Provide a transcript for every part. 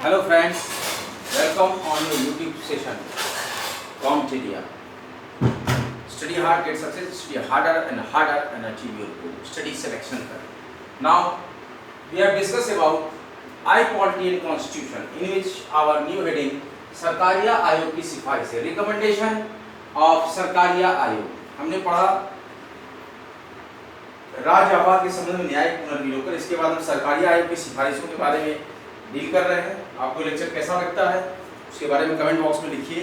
Hello friends, welcome on your YouTube session, Compedia. Study hard, get success, study harder and achieve your goal. Study selection कर. Now, we have discussed about I-Polity and Constitution, in which our new heading, Sarkaria आयोग की सिफारिश है, recommendation of Sarkaria आयोग. हमने पढ़ा राज्य आवास के संबंध में न्यायिक पुनर्विलोकन. इसके बाद हम सरकारिया आयोग की सिफारिशों के बारे में डील कर रहे हैं. आपको लेक्चर कैसा लगता है उसके बारे में कमेंट बॉक्स में लिखिए.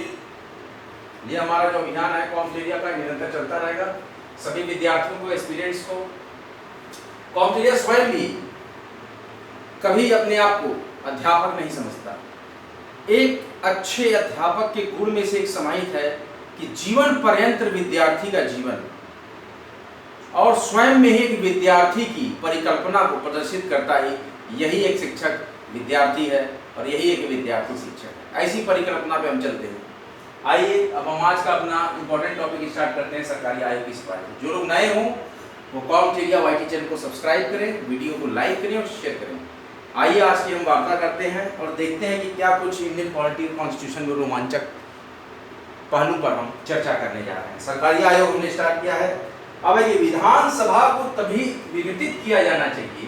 ये हमारा जो अभियान है कॉम्पिटेरिया का निरंतर चलता रहेगा. सभी विद्यार्थियों को, एस्पिरेंट्स को, कॉम्पिटेरिया स्वयं भी कभी अपने आप को अध्यापक नहीं समझता. एक अच्छे अध्यापक के गुण में से एक समाहित है कि जीवन पर्यंत विद्यार्थी का जीवन और स्वयं में ही एक विद्यार्थी की परिकल्पना को प्रदर्शित करता है. यही एक शिक्षक विद्यार्थी है और यही एक विद्यार्थी शिक्षक है. ऐसी परिकल्पना पे हम चलते हैं. आइए अब हम आज का अपना इंपॉर्टेंट टॉपिक स्टार्ट करते हैं, सरकारी आयोग की सिफारिश. जो लोग नए हों वो कॉम्पिटेरिया वाईटी चैनल को सब्सक्राइब करें, वीडियो को लाइक करें और शेयर करें. आइए आज की हम वार्ता करते हैं और देखते हैं कि क्या कुछ इंडियन पॉलिटी कॉन्स्टिट्यूशन में रोमांचक पहलू पर हम चर्चा करने जा रहे हैं. सरकारी आयोग हमने स्टार्ट किया है. अब ये विधानसभा को तभी विघटित किया जाना चाहिए,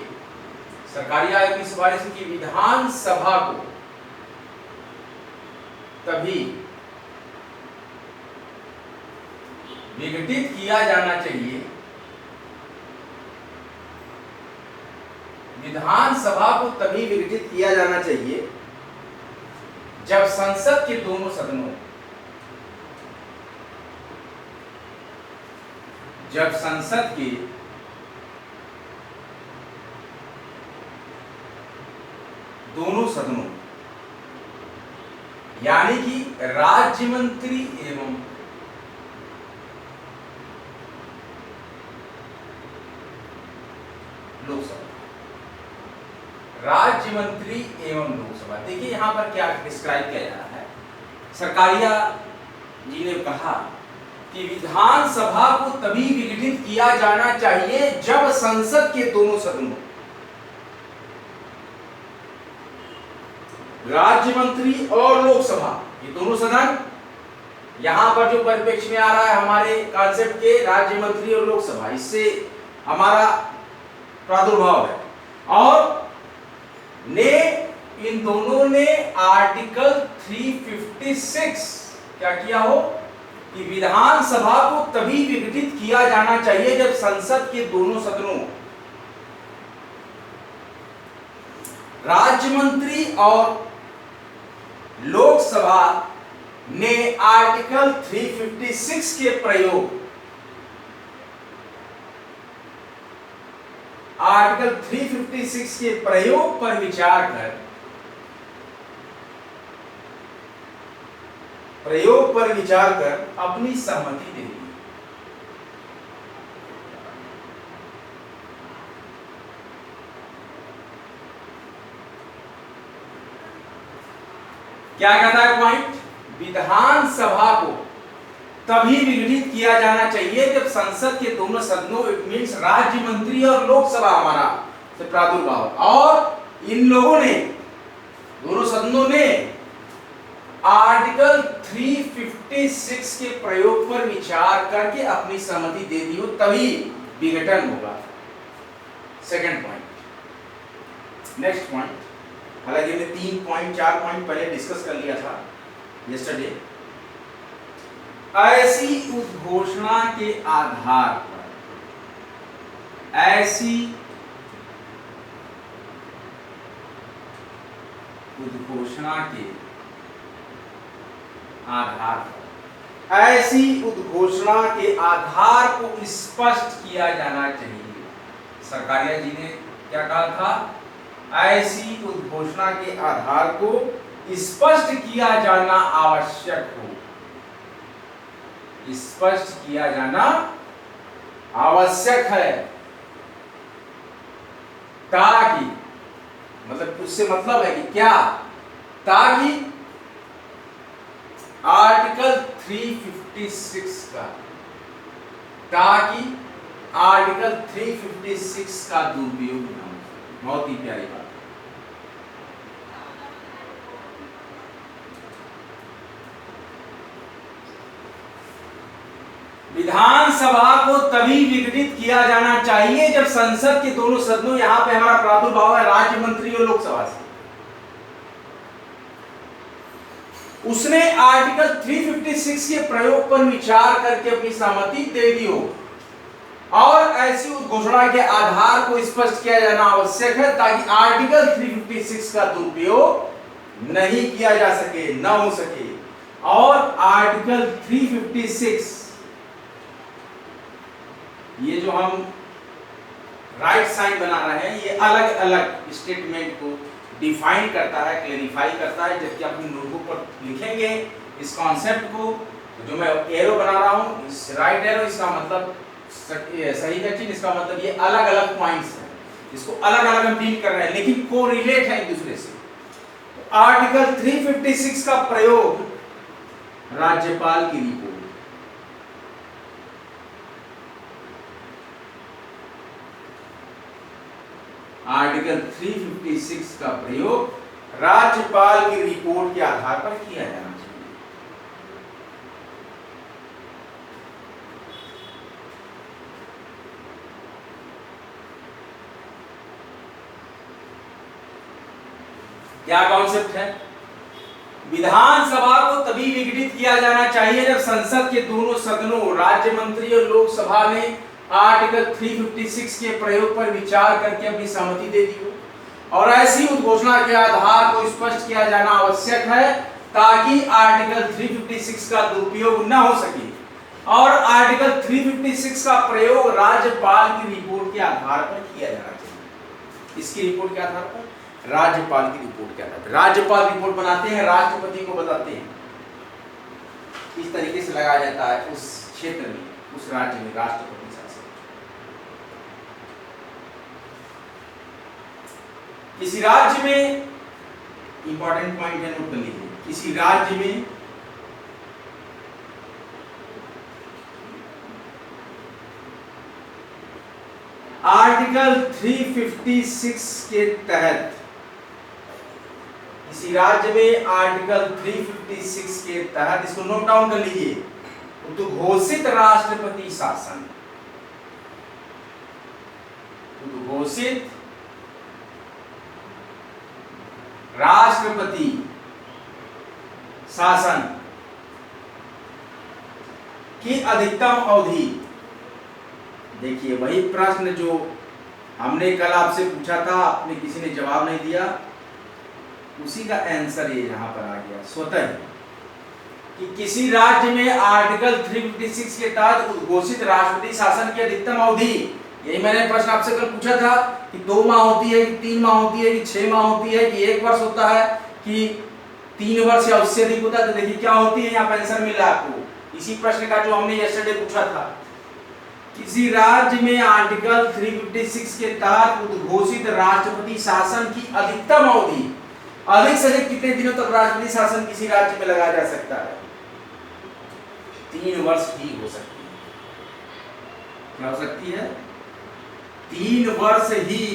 सरकारी आयोग की सिफारिश की विधानसभा को तभी विघटित किया जाना चाहिए, विधानसभा को तभी विघटित किया जाना चाहिए जब संसद के दोनों सदनों जब संसद के दोनों सदनों यानी कि राज्य मंत्री एवं लोकसभा, राज्य मंत्री एवं लोकसभा. देखिए यहां पर क्या डिस्क्राइब किया जा रहा है. सरकारिया जी ने कहा कि विधानसभा को तभी विघटित किया जाना चाहिए जब संसद के दोनों सदनों, राज्य मंत्री और लोकसभा, ये दोनों सदन, यहां पर जो परिप्रेक्ष्य में आ रहा है हमारे कॉन्सेप्ट के राज्य मंत्री और लोकसभा, इससे हमारा प्रादुर्भाव है. और इन दोनों ने आर्टिकल 356 क्या किया हो कि विधानसभा को तभी विघटित किया जाना चाहिए जब संसद के दोनों सदनों, राज्य मंत्री और लोकसभा ने आर्टिकल 356 के प्रयोग, आर्टिकल 356 के प्रयोग पर विचार कर, अपनी सहमति दे दी. क्या कहता है पॉइंट? विधानसभा को तभी विघटित किया जाना चाहिए जब संसद के दोनों सदनों, इट मींस राज्य मंत्री और लोकसभा हमारा से प्रादुर्भाव, और इन लोगों ने, दोनों सदनों ने आर्टिकल 356 के प्रयोग पर विचार करके अपनी सहमति दे दी हो, तभी विघटन होगा. Second point. नेक्स्ट पॉइंट, हालांकि हमने 3 पॉइंट 4 पॉइंट पहले डिस्कस कर लिया था यस्टरडे. ऐसी उद्घोषणा के आधार पर, ऐसी उद्घोषणा के आधार पर, ऐसी उद्घोषणा के आधार को स्पष्ट किया जाना चाहिए. सरकारिया जी ने क्या कहा था? ऐसी उद्घोषणा के आधार को स्पष्ट किया जाना आवश्यक हो, स्पष्ट किया जाना आवश्यक है, ताकि, मतलब उससे मतलब है कि क्या, ताकि आर्टिकल 356 का, ताकि आर्टिकल 356 का दुरुपयोग न हो. बहुत ही प्यारी बात. विधानसभा को तभी विघटित किया जाना चाहिए जब संसद के दोनों सदनों, यहां पे हमारा प्रादुर्भाव है राज्य मंत्री और लोकसभा से, उसने आर्टिकल 356 के प्रयोग पर विचार करके अपनी सहमति दे दी हो और ऐसी उद्घोषणा के आधार को स्पष्ट किया जाना आवश्यक है ताकि आर्टिकल 356 का दुरुपयोग नहीं किया जा सके, न हो सके। और आर्टिकल 356 ये जो हम राइट साइन बना रहे हैं, ये अलग अलग स्टेटमेंट को डिफाइन करता है, क्लेरिफाई करता है। जबकि अपनी नोटबुक पर लिखेंगे इस कॉन्सेप्ट को, जो मैं एरो बना रहा हूं, इस राइट एरो, इसका मतलब सही का चिन्ह, इसका मतलब ये अलग अलग पॉइंट्स हैं, इसको अलग अलग हम डील कर रहे हैं लेकिन कोरिलेट है एक दूसरे से। तो आर्टिकल 356 का प्रयोग राज्यपाल की रिपोर्ट, आर्टिकल 356 का प्रयोग राज्यपाल की रिपोर्ट के आधार पर किया जाना चाहिए। क्या कॉन्सेप्ट है? विधानसभा को तभी विघटित किया जाना चाहिए जब संसद के दोनों सदनों, राज्य मंत्री और लोकसभा ने आर्टिकल 356 के प्रयोग पर विचार करके अपनी सहमति दे दी हो और ऐसी उद्घोषणा के आधार को स्पष्ट किया जाना आवश्यक है ताकि आर्टिकल 356 का दुरुपयोग न हो सके। और आर्टिकल 356 का प्रयोग राज्यपाल की रिपोर्ट के आधार पर किया जाना चाहिए। इसकी रिपोर्ट के आधार पर, राज्यपाल की रिपोर्ट के आधार पर, राज्यपाल रिपोर्ट बनाते हैं, राष्ट्रपति को बताते हैं, इस तरीके से लगाया जाता है उस क्षेत्र में, उस राज्य में राष्ट्रपति शासन। किसी राज्य में, इंपॉर्टेंट पॉइंट है, नोट कर लीजिए, किसी राज्य में आर्टिकल 356 के तहत, किसी राज्य में आर्टिकल 356 के तहत, इसको नोट डाउन कर लीजिए, तो घोषित राष्ट्रपति शासन, घोषित राष्ट्रपति शासन की अधिकतम अवधि, देखिए वही प्रश्न जो हमने कल आपसे पूछा था, आपने किसी ने जवाब नहीं दिया, उसी का आंसर ये यहां पर आ गया स्वतः, कि किसी राज्य में आर्टिकल 356 के तहत उद्घोषित राष्ट्रपति शासन की अधिकतम अवधि, यही मैंने प्रश्न आपसे कल पूछा था कि 2 माह होती है कि 3 माह होती है कि 6 माह होती है कि 1 वर्ष होता है कि 3 वर्ष या उससे अधिक होता है। तो देखिए क्या होती है, यहाँ पर आंसर मिल रहा है आपको, इसी प्रश्न का जो हमने यस्टरडे पूछा था। किसी राज्य में आर्टिकल 356 के तहत उद्घोषित राष्ट्रपति शासन की अधिकतम अवधि, अधिक से अधिक कितने दिनों तक राष्ट्रपति शासन किसी राज्य में लगाया जा सकता है? 3 वर्ष ही हो सकती है। क्या हो सकती है? 3 वर्ष ही,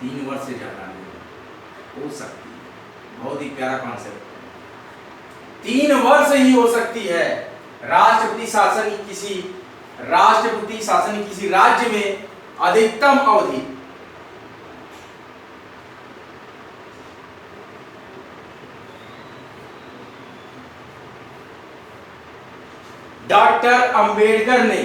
3 वर्ष से ज्यादा नहीं हो सकती है। बहुत ही प्यारा कॉन्सेप्ट, 3 वर्ष ही हो सकती है राष्ट्रपति शासन की किसी राज्य में अधिकतम अवधि। डॉक्टर अंबेडकर ने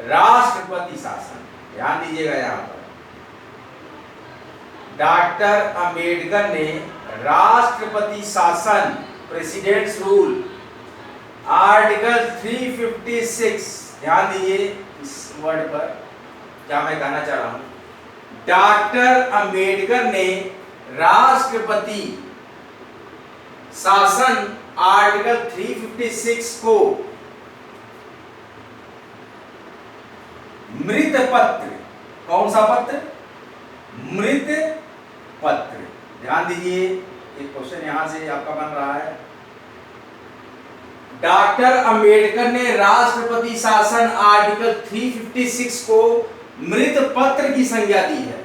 राष्ट्रपति शासन, ध्यान दीजिएगा यहां पर, डॉक्टर अंबेडकर ने राष्ट्रपति शासन, प्रेसिडेंट्स रूल, आर्टिकल 356, ध्यान दीजिए इस वर्ड पर, क्या मैं कहना चाह रहा हूं, डॉक्टर अंबेडकर ने राष्ट्रपति शासन आर्टिकल 356 को मृत पत्र, कौन सा पत्र? मृत पत्र। ध्यान दीजिए, एक क्वेश्चन यहां से आपका बन रहा है, डॉक्टर अंबेडकर ने राष्ट्रपति शासन आर्टिकल 356 को मृत पत्र की संज्ञा दी है।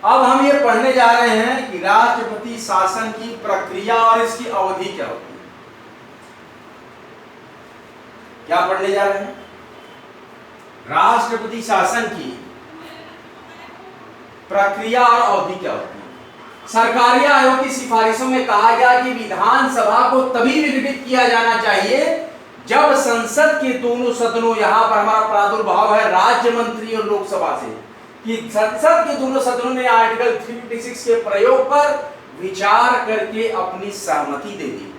अब हम ये पढ़ने जा रहे हैं कि राष्ट्रपति शासन की प्रक्रिया और इसकी अवधि क्या होती है। क्या पढ़ने जा रहे हैं? राष्ट्रपति शासन की प्रक्रिया और अवधि क्या होती है। सरकारी आयोग की सिफारिशों में कहा गया कि विधानसभा को तभी विघटित किया जाना चाहिए जब संसद के दोनों सदनों, यहां पर हमारा प्रादुर्भाव है राज्य मंत्री और लोकसभा से, कि संसद के दोनों सदनों ने आर्टिकल 356 के प्रयोग पर विचार करके अपनी सहमति दे दी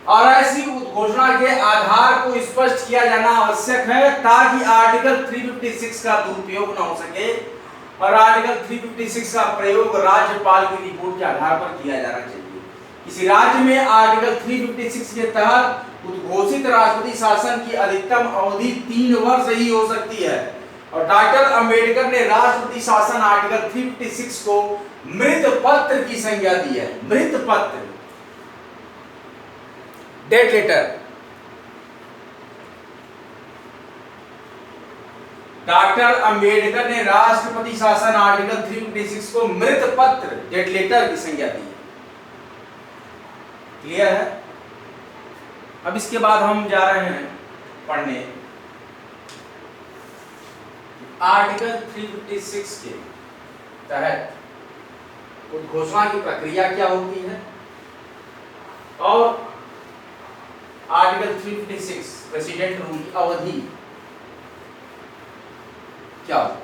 और ऐसी उद्घोषणा के आधार को स्पष्ट किया जाना आवश्यक है ताकि आर्टिकल 356 का दुरुपयोग न हो सके और आर्टिकल 356 का प्रयोग राज्यपाल की रिपोर्ट के आधार पर किया जाना चाहिए। किसी राज्य में आर्टिकल 356 के तहत उद्घोषित राष्ट्रपति शासन की अधिकतम अवधि 3 वर्ष ही हो सकती है और डॉक्टर अंबेडकर ने राष्ट्रपति शासन आर्टिकल 356 को मृत पत्र की संज्ञा दी है। मृत पत्र, डेड लेटर। डॉक्टर अंबेडकर ने राष्ट्रपति शासन आर्टिकल 356 को मृत पत्र, डेड लेटर की संज्ञा दी है। क्लियर है? अब इसके बाद हम जा रहे हैं पढ़ने आर्टिकल 356 के तहत उद्घोषणा की प्रक्रिया क्या होती है और आर्टिकल 356 प्रेसिडेंट रूल की अवधि क्या होती है।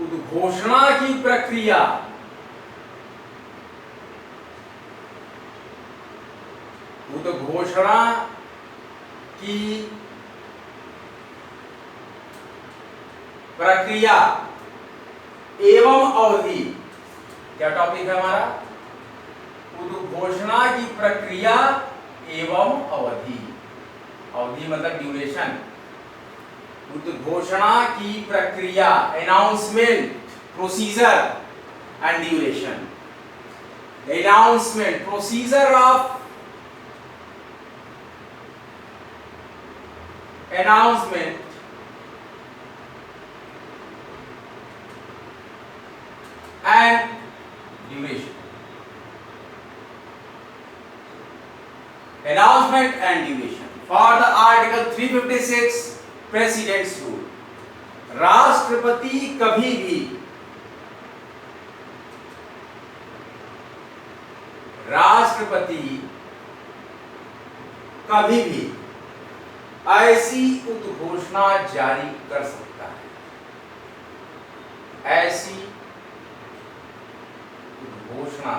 उद्घोषणा की प्रक्रिया उद्घोषणा की प्रक्रिया एवं अवधि, क्या टॉपिक है हमारा? उद्घोषणा की प्रक्रिया एवं अवधि। अवधि मतलब ड्यूरेशन। उद्घोषणा की प्रक्रिया, announcement, procedure and duration. Announcement, procedure of announcement and duration. Announcement and duration for the article 356 president's rule. राष्ट्रपति कभी भी ऐसी उद्घोषणा जारी कर सकता है, ऐसी उद्घोषणा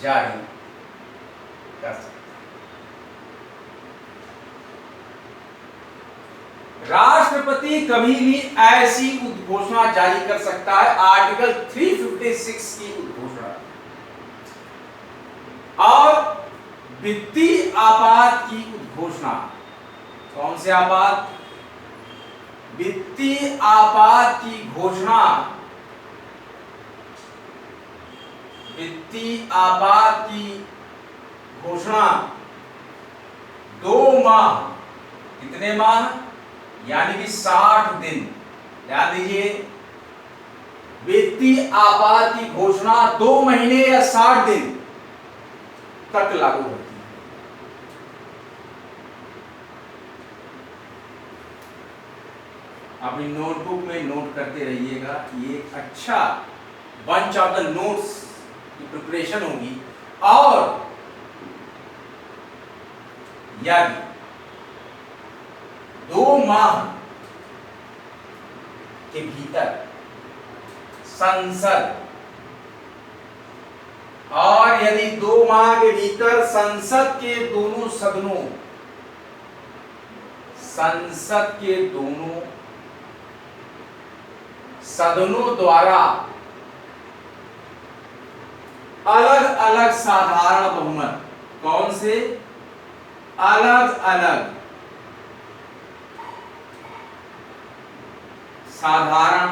जारी कर सकता है। राष्ट्रपति कभी भी ऐसी उद्घोषणा जारी कर सकता है, आर्टिकल 356 की उद्घोषणा। और वित्तीय आपात की उद्घोषणा, कौन से आपात? वित्तीय आपात की घोषणा, वित्तीय आपात की घोषणा 2 माह, कितने माह? यानी कि 60 दिन। ध्यान दीजिए, वित्तीय आपात की घोषणा 2 महीने या 60 दिन तक लागू होती है। अपनी नोटबुक में नोट करते रहिएगा, ये एक अच्छा बंच ऑफ द नोट्स की प्रिपरेशन होगी। और यदि 2 माह के भीतर संसद, और यदि 2 माह के भीतर संसद के दोनों सदनों, संसद के दोनों सदनों द्वारा अलग अलग साधारण बहुमत, कौन से अलग अलग साधारण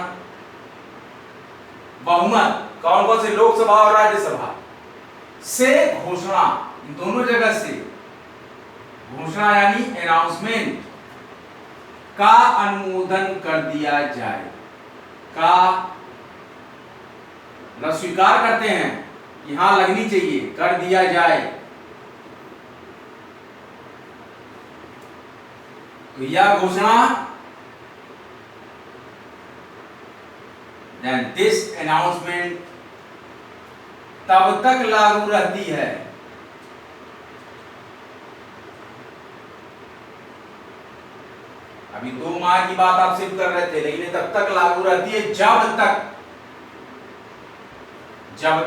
बहुमत, कौन कौन से, लोकसभा और राज्यसभा से घोषणा, इन दोनों जगह से घोषणा यानी अनाउंसमेंट का अनुमोदन कर दिया जाए, का स्वीकार करते हैं कि हां लगनी चाहिए, कर दिया जाए। तो यह घोषणा, then this announcement तब तक लागू रहती है अभी 2 माह की बात आप सिर्फ कर रहे थे, लेकिन ये तब तक लागू रहती है जब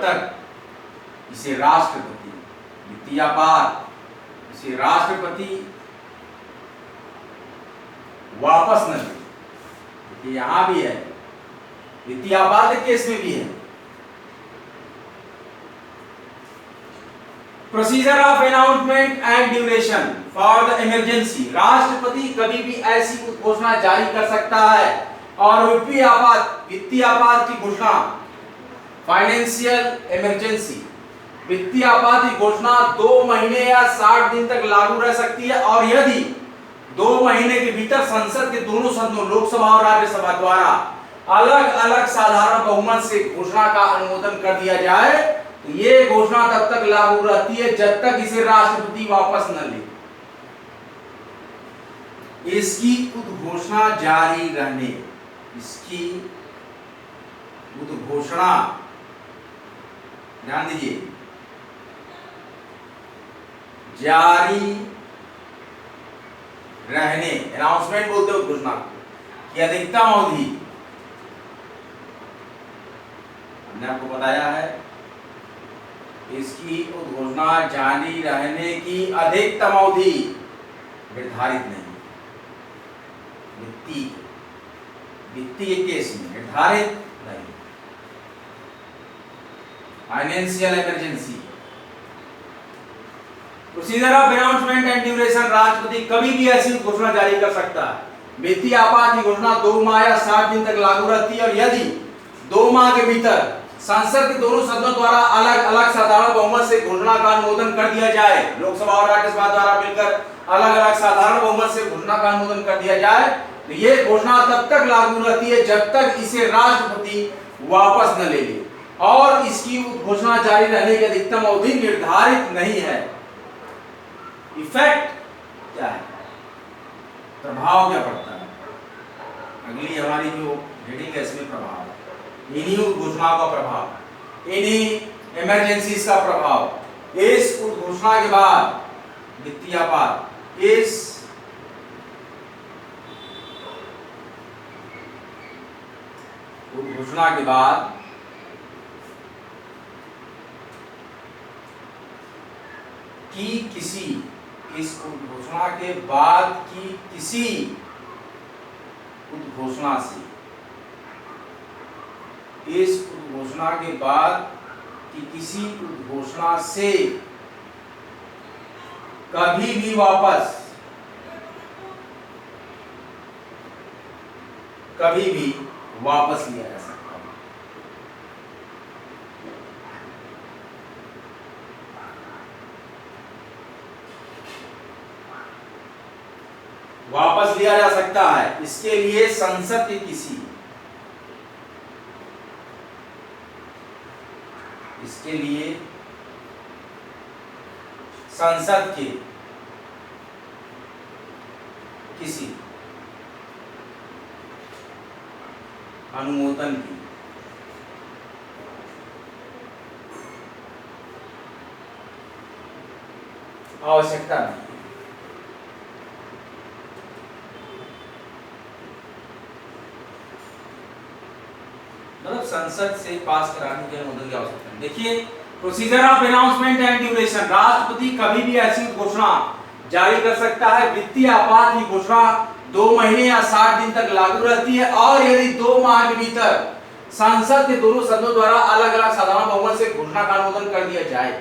तक इसे राष्ट्रपति, वित्तीय आपात, इसे राष्ट्रपति वापस न ले। यहां भी है, वित्तीय आपात के केस में भी है। Procedure of announcement and duration for the emergency, राष्ट्रपति कभी भी ऐसी घोषणा जारी कर सकता है और वित्तीय आपात की घोषणा, फाइनेंशियल इमरजेंसी, वित्तीय आपात की घोषणा 2 महीने या 60 दिन तक लागू रह सकती है, और यदि 2 महीने के भीतर संसद के दोनों सदनों, लोकसभा और राज्यसभा द्वारा अलग अलग साधारण बहुमत से घोषणा का अनुमोदन कर दिया जाए, तो ये घोषणा तब तक लागू रहती है जब तक इसे राष्ट्रपति वापस न ले। इसकी उद्घोषणा जारी रहने, इसकी उद्घोषणा, ध्यान दीजिए, जारी रहने, अनाउंसमेंट बोलते हो घोषणा की अधिकतम अवधि, हमने आपको बताया है, इसकी उद्घोषणा जारी रहने की अधिकतम अवधि निर्धारित नहीं, वित्तीय केस में निर्धारित नहीं, financial emergency. Procedure of announcement and duration, राष्ट्रपति कभी भी ऐसी घोषणा जारी कर सकता है। वित्तीय आपात की घोषणा 2 माह या 60 दिन तक लागू रहती है, और यदि 2 माह के भीतर संसद के दोनों सदनों द्वारा अलग अलग साधारण बहुमत से घोषणा का अनुमोदन कर दिया जाए, लोकसभा और राज्यसभा द्वारा मिलकर अलग अलग साधारण बहुमत से घोषणा का अनुमोदन कर दिया जाए, तो ये घोषणा तब तक लागू रहती है जब तक इसे राष्ट्रपति वापस न ले ले, और इसकी घोषणा जारी रहने की अधिकतम अवधि निर्धारित नहीं है। इफेक्ट क्या है, प्रभाव क्या पड़ता है, अगली हमारी जो हेडिंग है इसमें प्रभाव, इन्हीं घोषणाओं का प्रभाव, इन्हीं इमरजेंसीज का प्रभाव। इस घोषणा के बाद वित्तीय आपात, इस घोषणा के बाद की किसी, इस घोषणा के बाद की किसी उद्घोषणा से, इस उद्घोषणा के बाद कि किसी उद्घोषणा से कभी भी वापस लिया जा सकता है। वापस लिया जा सकता है, इसके लिए संसद के किसी, इसके लिए संसद के किसी अनुमोदन की आवश्यकता नहीं। मतलब संसद से पास कराने के अनुमोदन की आवश्यकता नहीं। देखिए, procedure of announcement and duration, राष्ट्रपति कभी भी ऐसी घोषणा जारी कर सकता है। वित्तीय आपात की घोषणा 2 महीने या 60 दिन तक लागू रहती है, और यदि 2 माह के भीतर संसद के दोनों सदनों द्वारा अलग अलग साधारण बहुमत से घोषणा का अनुमोदन कर दिया जाए।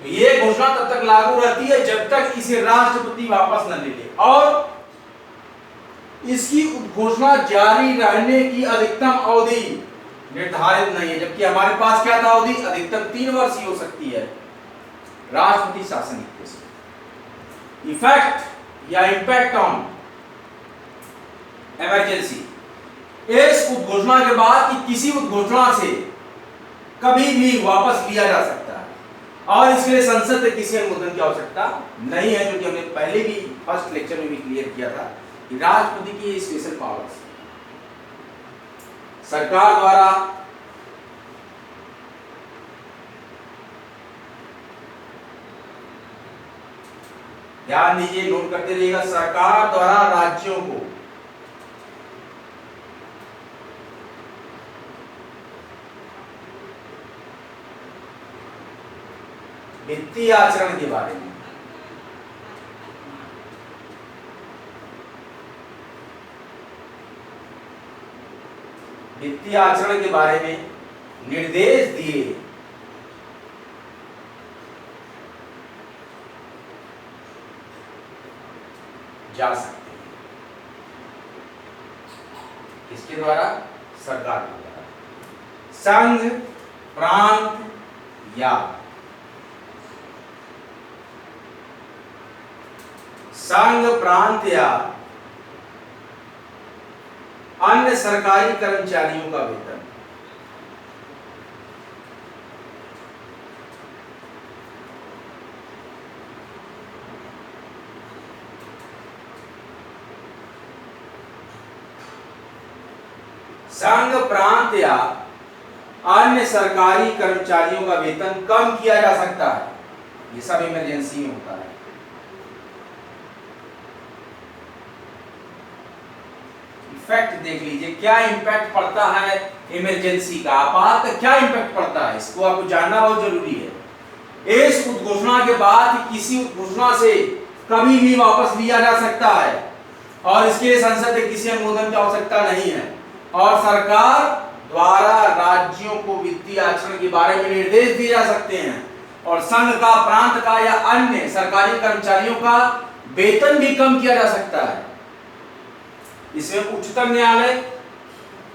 तो ये घोषणा तब तक लागू रहती है जब तक इसे राष्ट्रपति वापस न ले ले, और इसकी घोषणा जारी रहने की अधिकतम अवधि निर्धारित नहीं है, जबकि हमारे पास क्या था अवधि, अधिकतम 3 वर्ष ही हो सकती है राष्ट्रपति शासन की। इफेक्ट या इंपैक्ट ऑन इमरजेंसी, इस उद्घोषणा के बाद कि किसी उद्घोषणा से कभी भी वापस लिया जा सकता है और इसके लिए संसद से किसी अनुमोदन की आवश्यकता नहीं है, जो कि हमने पहले भी फर्स्ट लेक्चर में भी क्लियर किया था कि राष्ट्रपति की स्पेशल पावर्स सरकार द्वारा ध्यान दीजिए, नोट करते रहिएगा, सरकार द्वारा राज्यों को वित्तीय आचरण के बारे में निर्देश दिए जा सकते हैं। किसके द्वारा? सरकार के द्वारा। संघ, प्रांत या अन्य सरकारी कर्मचारियों का वेतन संघ, प्रांत या अन्य सरकारी कर्मचारियों का वेतन कम किया जा सकता है। ये सब इमरजेंसी में होता है। इफेक्ट देख लीजिए, क्या इंपैक्ट पड़ता है इमरजेंसी का, आपात का क्या इंपैक्ट पड़ता है, इसको आपको जानना बहुत जरूरी है। इस उद्घोषणा के बाद किसी उद्घोषणा से कभी भी वापस लिया जा सकता है और इसके लिए संसद से किसी अनुमोदन की आवश्यकता नहीं है, और सरकार द्वारा राज्यों को वित्तीय आचरण के बारे में निर्देश दिए जा सकते हैं, और संघ का, प्रांत का या अन्य सरकारी कर्मचारियों का वेतन भी कम किया जा सकता है। इसमें उच्चतम न्यायालय,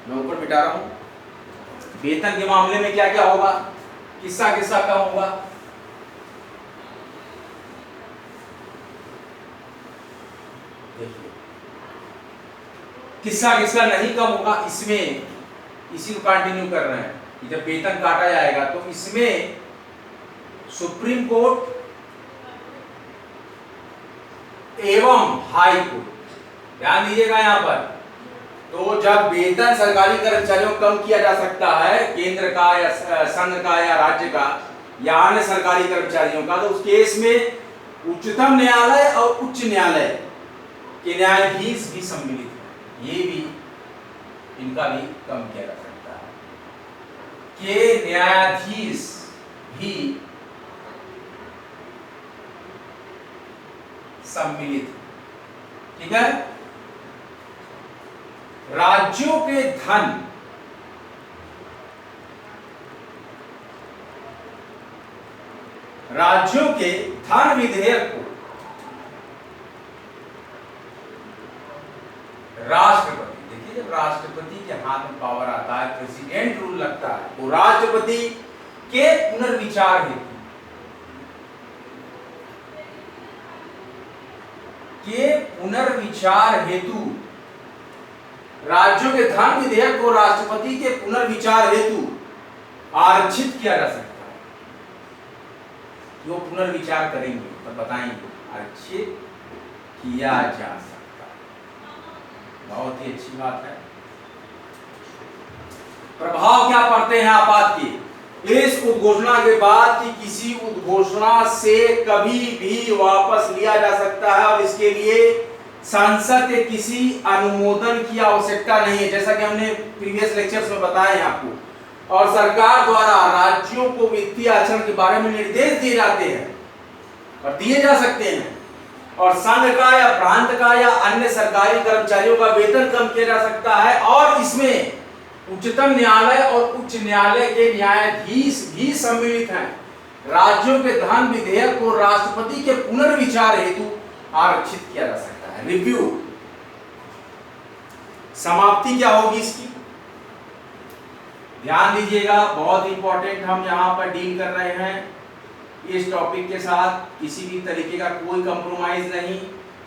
मैं ऊपर मिटा रहा हूं, वेतन के मामले में क्या क्या होगा, किसका किसका कम होगा, देखिए किसका किसका नहीं कम होगा। इसमें इसी को कंटिन्यू कर रहे हैं कि जब वेतन काटा जाएगा तो इसमें सुप्रीम कोर्ट एवं हाई कोर्ट, ध्यान दीजिएगा यहां पर, तो जब वेतन सरकारी कर्मचारियों को कम किया जा सकता है, केंद्र का या संघ का या राज्य का या अन्य सरकारी कर्मचारियों का, तो उस केस में उच्चतम न्यायालय और उच्च न्यायालय के न्यायाधीश भी सम्मिलित है, ये भी इनका भी कम किया जा सकता है, के न्यायाधीश भी सम्मिलित, ठीक है। राज्यों के धन विधेयक को राष्ट्रपति, देखिए जब राष्ट्रपति के हाथ में पावर आता है, प्रेसिडेंट रूल लगता है, तो राष्ट्रपति के पुनर्विचार हेतु राज्यों के धन विधेयक को राष्ट्रपति के पुनर्विचार हेतु आरक्षित किया जा सकता है। वो पुनर्विचार करेंगे तो बताएंगे, आरक्षित किया जा सकता है। बहुत ही अच्छी बात है। प्रभाव क्या पड़ते हैं आपात के? इस उद्घोषणा के बाद कि किसी उद्घोषणा से कभी भी वापस लिया जा सकता है और इसके लिए संसद के किसी अनुमोदन की आवश्यकता नहीं है, जैसा कि हमने प्रीवियस लेक्चर्स में बताया है आपको। और सरकार द्वारा राज्यों को वित्तीय आचरण के बारे में निर्देश दिए जाते हैं और दिए जा सकते हैं, और संघ का या प्रांत का या अन्य सरकारी कर्मचारियों का वेतन कम किया जा सकता है, और इसमें उच्चतम न्यायालय और उच्च न्यायालय के न्यायाधीश भी सम्मिलित हैं। राज्यों के धन विधेयक को राष्ट्रपति के पुनर्विचार हेतु आरक्षित किया जा सकता है। रिव्यू, समाप्ति क्या होगी इसकी, ध्यान दीजिएगा, बहुत इंपॉर्टेंट। हम यहां पर डील कर रहे हैं इस टॉपिक के साथ, किसी भी तरीके का कोई कंप्रोमाइज नहीं,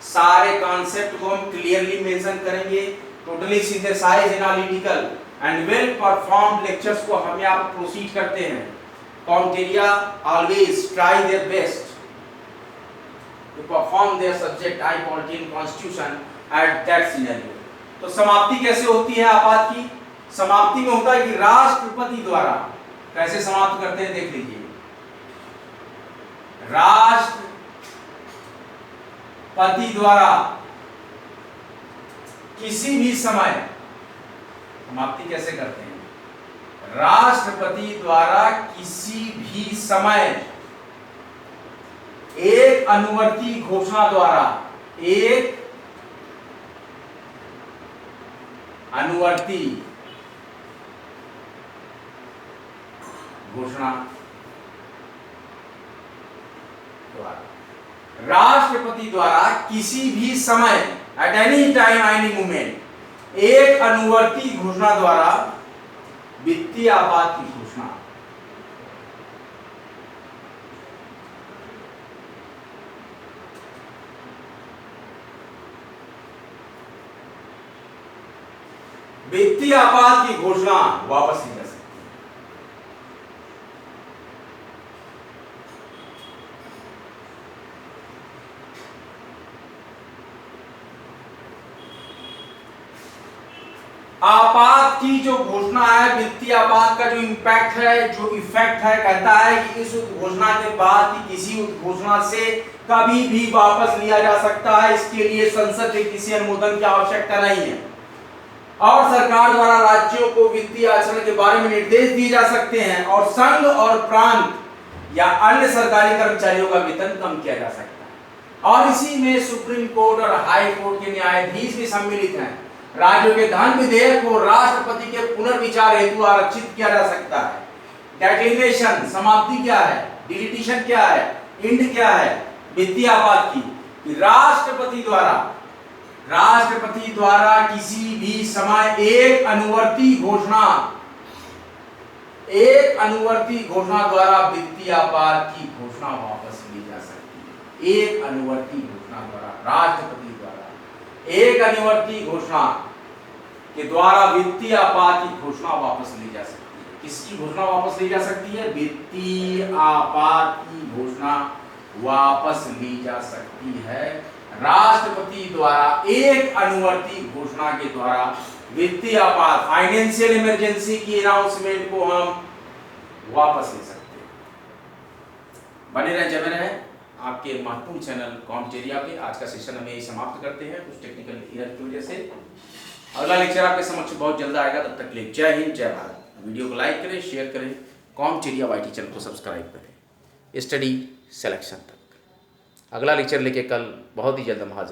सारे कॉन्सेप्ट को हम क्लियरली मेंशन करेंगे। Totally synthesize, analytical and well performed lectures को हम यहाँ पर प्रोसीड करते हैं। कॉम्टेरिया always try their best to perform their subject high quality in constitution at that scenario. तो समाप्ति कैसे होती है आपात की? समाप्ति में होता है कि राष्ट्रपति द्वारा, कैसे समाप्त करते हैं देख लीजिए, राष्ट्रपति द्वारा किसी भी समय, समाप्ति कैसे करते हैं, राष्ट्रपति द्वारा किसी भी समय एक अनुवर्ती घोषणा द्वारा, एक अनुवर्ती घोषणा द्वारा, राष्ट्रपति द्वारा किसी भी समय, at any time any moment, एक अनुवर्ती घोषणा द्वारा वित्तीय आपात की घोषणा। वित्तीय आपात की घोषणा वापस ली जा सकती है। आपात की जो घोषणा है, वित्तीय आपात का जो इंपैक्ट है, जो इफेक्ट है, कहता है कि इस घोषणा के बाद की किसी घोषणा से कभी भी वापस लिया जा सकता है। इसके लिए संसद के किसी अनुमोदन की आवश्यकता नहीं है और सरकार द्वारा राज्यों को वित्तीय आचरण के बारे में निर्देश दिए जा सकते हैं और संघ और प्रांत या अन्य सरकारी कर्मचारियों का वेतन कम किया जा सकता है। और इसी में सुप्रीम कोर्ट और हाई कोर्ट के न्यायाधीश भी सम्मिलित हैं। राज्यों के धन विधेयक को राष्ट्रपति के पुनर्विचार हेतु आरक्षित किया जा सकता है। डेक्लिनेशन, समाप्ति क्या है, डिलीटिशन क्या है, इंड क्या है वित्तीय आपात की, राष्ट्रपति द्वारा किसी भी समय एक अनुवर्ती घोषणा द्वारा वित्तीय आपात की घोषणा वापस ली जा सकती है। एक अनुवर्ती घोषणा द्वारा, राष्ट्रपति द्वारा एक अनुवर्ती घोषणा के द्वारा वित्तीय आपात की घोषणा वापस ली जा सकती है। किसकी घोषणा वापस ली जा सकती है? वित्तीय आपात की घोषणा वापस ली जा सकती है। राष्ट्रपति द्वारा एक अनुवर्ती घोषणा के द्वारा वित्तीय आपात, फाइनेंशियल इमरजेंसी की अनाउंसमेंट को हम वापस ले सकते हैं। बने रहें, जमे रहें आपके महत्वपूर्ण चैनल कॉम्टेरिया पे। आज का सेशन हम यही समाप्त करते हैं कुछ टेक्निकल एरर की वजह से। अगला लेक्चर आपके समक्ष बहुत जल्द आएगा, तब तक के लिए जय हिंद, जय भारत। वीडियो को लाइक करें, शेयर करें, कॉम्टेरिया YT चैनल को सब्सक्राइब करें। स्टडी सिलेक्शन तक अगला लेक्चर लेके कल बहुत ही जल्द हम हाजिर